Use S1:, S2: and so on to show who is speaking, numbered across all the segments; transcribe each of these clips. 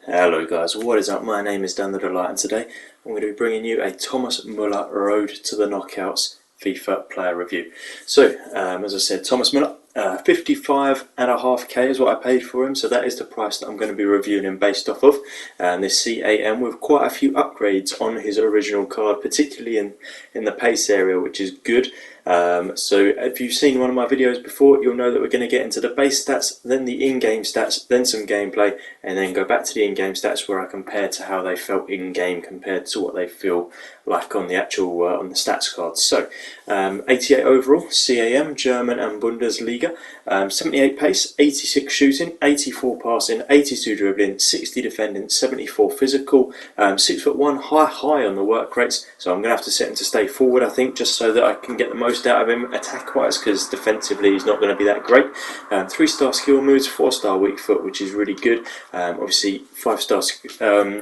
S1: Hello guys, what is up? My name is Dan the Delight, and today I'm going to be bringing you a Thomas Muller Road to the Knockouts FIFA player review. So, as I said, Thomas Muller, 55.5k is what I paid for him, so that is the price that I'm going to be reviewing him based off of. This CAM with quite a few upgrades on his original card, particularly in the pace area, which is good. So if you've seen one of my videos before, you'll know that we're going to get into the base stats, then the in-game stats, then some gameplay, and then go back to the in-game stats where I compare to how they felt in-game compared to what they feel like on the actual on the stats cards. So 88 overall, CAM, German and Bundesliga, 78 pace, 86 shooting, 84 passing, 82 dribbling, 60 defending, 74 physical, 6'1", high on the work rates, so I'm going to have to set him to stay forward, I think, just so that I can get the most out of him attack-wise, because defensively he's not going to be that great. 3-star skill moves, 4-star weak foot, which is really good. Obviously 5-star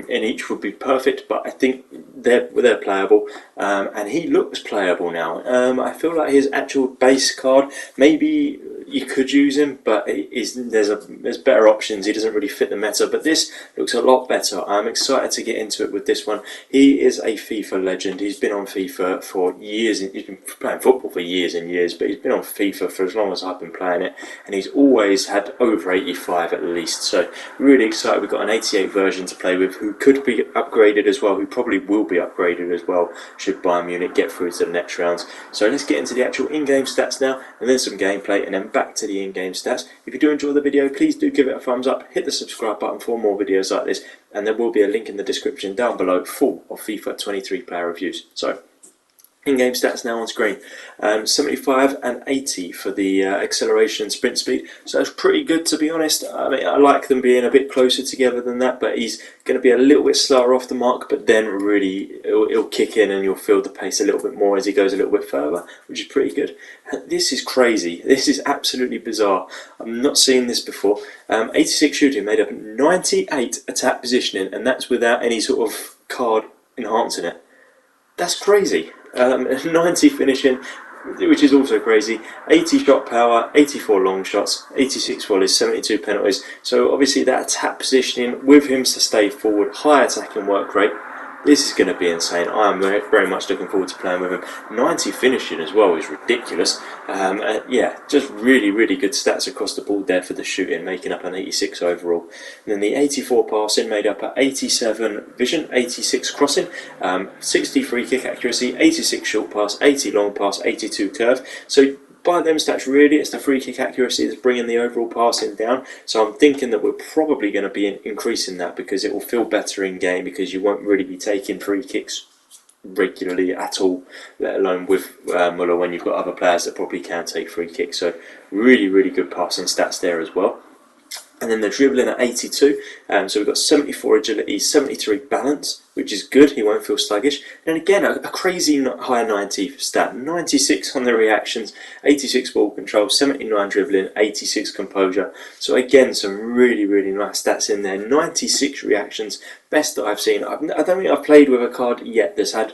S1: in each would be perfect, but I think they're playable, and he looks playable now. I feel like his actual base card, maybe you could use him, but there's better options. He doesn't really fit the meta, but this looks a lot better. I'm excited to get into it with this one. He is a FIFA legend. He's been on FIFA for years. He's been playing football for years and years, but he's been on FIFA for as long as I've been playing it, and he's always had over 85 at least. So really excited. We've got an 88 version to play with, who could be upgraded as well, who probably will be upgraded as well should Bayern Munich get through to the next rounds. So let's get into the actual in-game stats now, and then some gameplay, and then back to the in-game stats. If you do enjoy the video, please do give it a thumbs up, hit the subscribe button for more videos like this, and there will be a link in the description down below full of FIFA 23 player reviews. So in-game stats now on screen. 75 and 80 for the acceleration and sprint speed, so that's pretty good, to be honest. I mean, I like them being a bit closer together than that, but he's going to be a little bit slower off the mark, but then really it'll kick in and you'll feel the pace a little bit more as he goes a little bit further, which is pretty good. This is crazy. This is absolutely bizarre. I've not seen this before. 86 shooting made up 98 attack positioning, and that's without any sort of card enhancing it. That's crazy. 90 finishing, which is also crazy, 80 shot power, 84 long shots, 86 volleys, 72 penalties. So obviously that attack positioning with him to stay forward, high attacking work rate, this is going to be insane. I am very much looking forward to playing with him. 90 finishing as well is ridiculous. Yeah, just really good stats across the board there for the shooting, making up an 86 overall. And then the 84 passing made up an 87 vision, 86 crossing, 60 free kick accuracy, 86 short pass, 80 long pass, 82 curve. So by them stats, really, it's the free kick accuracy that's bringing the overall passing down. So I'm thinking that we're probably going to be increasing that, because it will feel better in game, because you won't really be taking free kicks regularly at all, let alone with Muller, when you've got other players that probably can take free kicks. So really good passing stats there as well. And then the dribbling at 82, so we've got 74 agility, 73 balance, which is good, he won't feel sluggish. And again, a crazy high 90 stat, 96 on the reactions, 86 ball control, 79 dribbling, 86 composure. So again, some really nice stats in there. 96 reactions, best that I've seen. I don't think I've played with a card yet that's had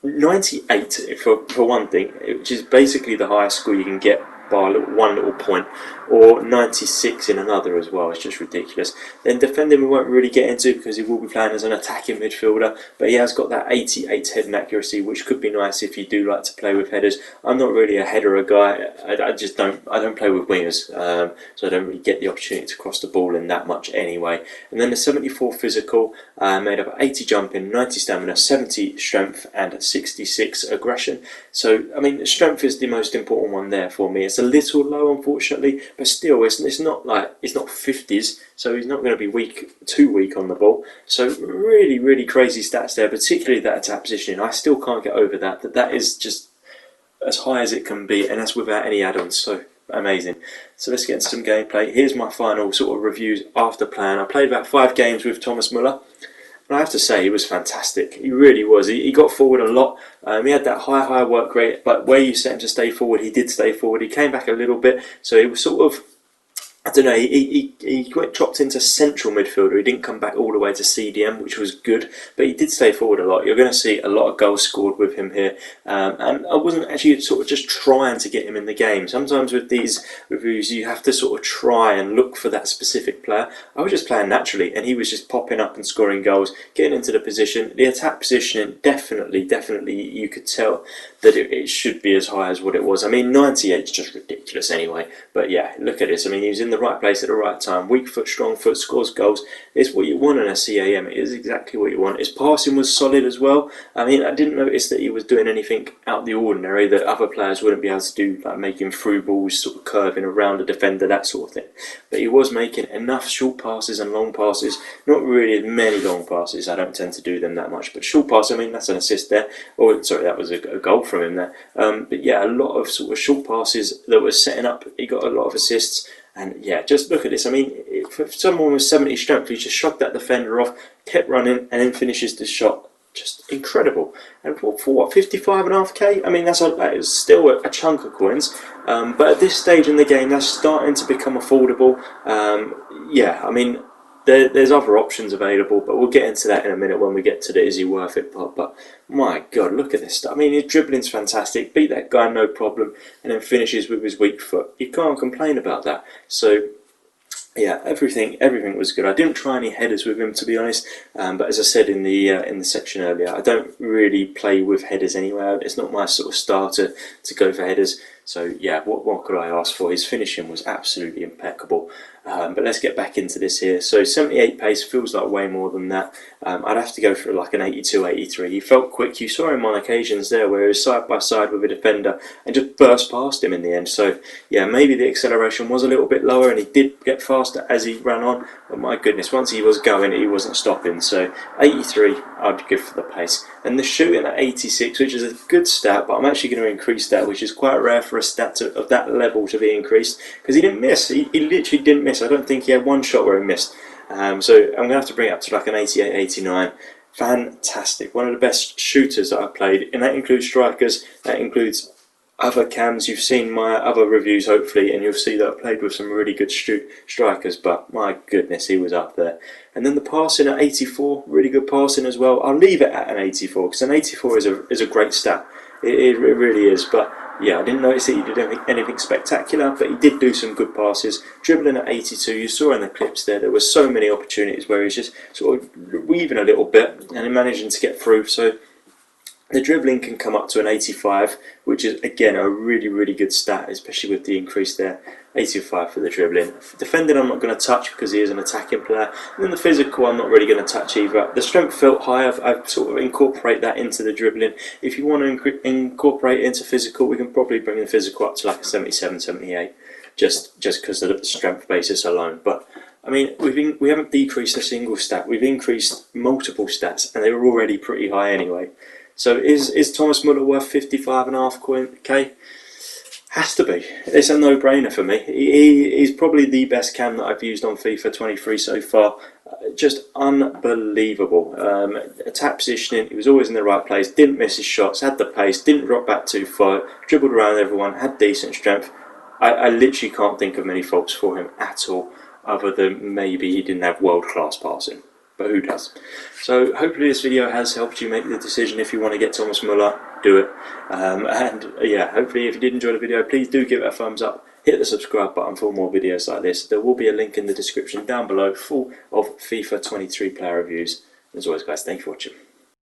S1: 98 for one thing, which is basically the highest score you can get by one little point, or 96 in another as well. It's just ridiculous. Then defending we won't really get into, because he will be playing as an attacking midfielder, but he has got that 88 heading accuracy, which could be nice if you do like to play with headers. I'm not really a header guy. I don't play with wingers, so I don't really get the opportunity to cross the ball in that much anyway. And then the 74 physical, made up of 80 jumping, 90 stamina, 70 strength and 66 aggression. So I mean, strength is the most important one there for me. It's a little low, unfortunately, but still, it's not 50s, so he's not going to be too weak on the ball. So really crazy stats there, particularly that attack positioning. I still can't get over that is just as high as it can be, and that's without any add-ons. So amazing. So let's get into some gameplay. Here's my final sort of reviews after playing. I played about 5 games with Thomas Muller, and I have to say, he was fantastic. He really was. He got forward a lot. He had that high work rate, but where you set him to stay forward, he did stay forward. He came back a little bit, so he was sort of I don't know, he got dropped into central midfielder. He didn't come back all the way to CDM, which was good, but he did stay forward a lot. You're going to see a lot of goals scored with him here, and I wasn't actually sort of just trying to get him in the game. Sometimes with these reviews, you have to sort of try and look for that specific player. I was just playing naturally, and he was just popping up and scoring goals, getting into the position. The attack positioning, definitely, you could tell that it should be as high as what it was. I mean, 98 is just ridiculous anyway, but yeah, look at this. I mean, he was in the right place at the right time. Weak foot, strong foot, scores goals. It's what you want in a CAM. It is exactly what you want. His passing was solid as well. I mean, I didn't notice that he was doing anything out of the ordinary that other players wouldn't be able to do, like making through balls, sort of curving around a defender, that sort of thing. But he was making enough short passes and long passes. Not really many long passes. I don't tend to do them that much. But short pass, I mean, that's an assist there. Or, sorry, that was a goal from him there. But yeah, a lot of sort of short passes that were setting up. He got a lot of assists. And yeah, just look at this. I mean, if someone with 70 strength, he just shot that defender off, kept running, and then finishes the shot. Just incredible. And for what, 55.5k? I mean, that is still a chunk of coins. But at this stage in the game, that's starting to become affordable. Yeah, I mean, there's other options available, but we'll get into that in a minute when we get to the is he worth it part. But my God, look at this stuff. I mean, his dribbling's fantastic. Beat that guy no problem, and then finishes with his weak foot. You can't complain about that. So yeah, everything was good. I didn't try any headers with him, to be honest. But as I said in the section earlier, I don't really play with headers anyway. It's not my sort of style to go for headers. So yeah, what could I ask for? His finishing was absolutely impeccable. But let's get back into this here. So 78 pace feels like way more than that. I'd have to go for like an 82, 83. He felt quick. You saw him on occasions there where he was side by side with a defender and just burst past him in the end. So yeah, maybe the acceleration was a little bit lower and he did get faster as he ran on. But my goodness, once he was going, he wasn't stopping. So 83, I'd give for the pace. And the shooting at 86, which is a good stat, but I'm actually going to increase that, which is quite rare for a stat of that level to be increased, because he didn't miss. He literally didn't miss. I don't think he had one shot where he missed. So I'm going to have to bring it up to like an 88, 89. Fantastic. One of the best shooters that I've played, and that includes strikers, that includes other cams. You've seen my other reviews hopefully, and you'll see that I've played with some really good strikers, but my goodness, he was up there. And then the passing at 84, really good passing as well. I'll leave it at an 84 because an 84 is a great stat. It really is. But yeah, I didn't notice that he did anything spectacular, but he did do some good passes. Dribbling at 82, you saw in the clips there were so many opportunities where he's just sort of weaving a little bit and managing to get through. So the dribbling can come up to an 85, which is again a really good stat, especially with the increase there. 85 for the dribbling. Defending I'm not going to touch because he is an attacking player. And then the physical I'm not really going to touch either. The strength felt high. I've sort of incorporate that into the dribbling. If you want to incorporate it into physical, we can probably bring the physical up to like a 77, 78, just because of the strength basis alone. But I mean, we haven't decreased a single stat. We've increased multiple stats, and they were already pretty high anyway. So is Thomas Muller worth 55.5k? Has to be. It's a no-brainer for me. He's probably the best cam that I've used on FIFA 23 so far. Just unbelievable. Attack positioning, he was always in the right place, didn't miss his shots, had the pace, didn't drop back too far, dribbled around everyone, had decent strength. I literally can't think of many faults for him at all, other than maybe he didn't have world-class passing. But who does? So hopefully this video has helped you make the decision. If you want to get Thomas Muller, do it. And yeah, hopefully if you did enjoy the video, please do give it a thumbs up. Hit the subscribe button for more videos like this. There will be a link in the description down below full of FIFA 23 player reviews. As always guys, thank you for watching.